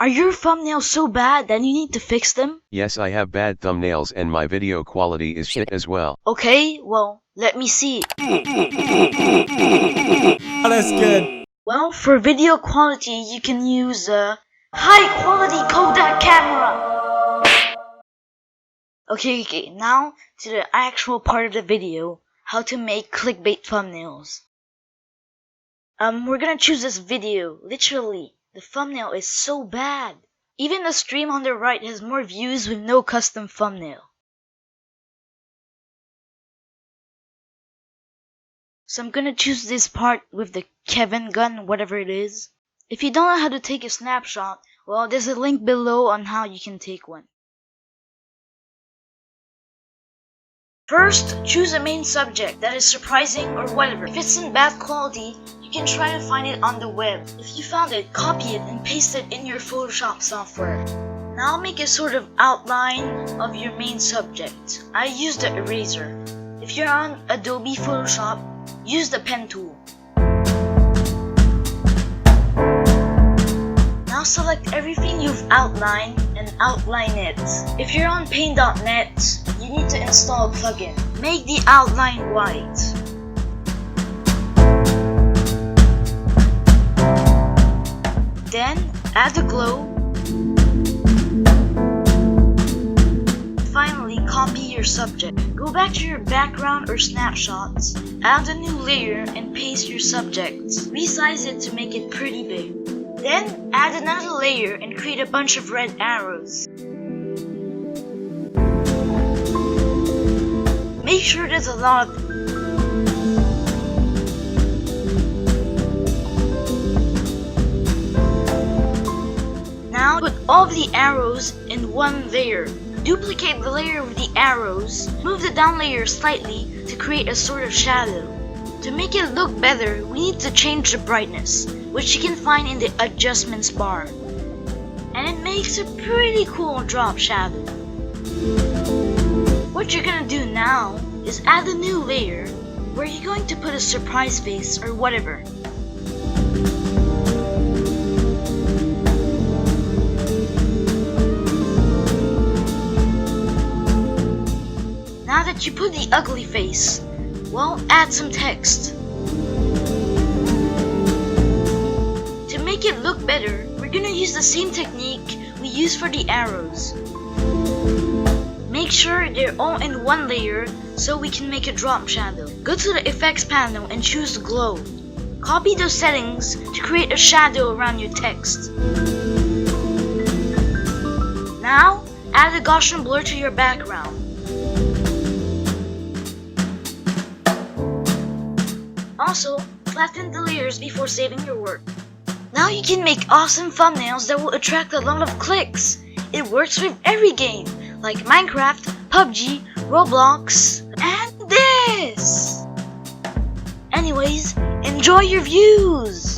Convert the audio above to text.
Are your thumbnails so bad that you need to fix them? Yes, I have bad thumbnails and my video quality is shit as well. Okay, well, let me see. That's good. Well, for video quality, you can use a high quality Kodak camera. Okay, now to the actual part of the video, how to make clickbait thumbnails. We're gonna choose this video. Literally, the thumbnail is so bad. Even the stream on the right has more views with no custom thumbnail. So I'm gonna choose this part with the Kevin gun, whatever it is. If you don't know how to take a snapshot, well, there's a link below on how you can take one. First, choose a main subject that is surprising or whatever. If it's in bad quality, you can try to find it on the web. If you found it, copy it and paste it in your Photoshop software. Now make a sort of outline of your main subject. I use the eraser. If you're on Adobe Photoshop, use the pen tool. Now select everything you've outlined and outline it. If you're on Paint.net, you need to install a plugin. Make the outline white. Then add the glow. Finally, copy your subject. Go back to your background or snapshots, add a new layer and paste your subject. Resize it to make it pretty big. Then add another layer and create a bunch of red arrows. Make sure there's a lot of them. Now put all of the arrows in one layer. Duplicate the layer with the arrows, move the down layer slightly to create a sort of shadow. To make it look better, we need to change the brightness, which you can find in the adjustments bar. And it makes a pretty cool drop shadow. What you're gonna do now is add a new layer where you're going to put a surprise face or whatever. Now that you put the ugly face, well, add some text. To make it look better, we're gonna use the same technique we used for the arrows. Make sure they're all in one layer so we can make a drop shadow. Go to the effects panel and choose glow. Copy those settings to create a shadow around your text. Now, add a Gaussian blur to your background. Also, flatten the layers before saving your work. Now you can make awesome thumbnails that will attract a lot of clicks. It works with every game, like Minecraft, PUBG, Roblox, and this! Anyways, enjoy your views!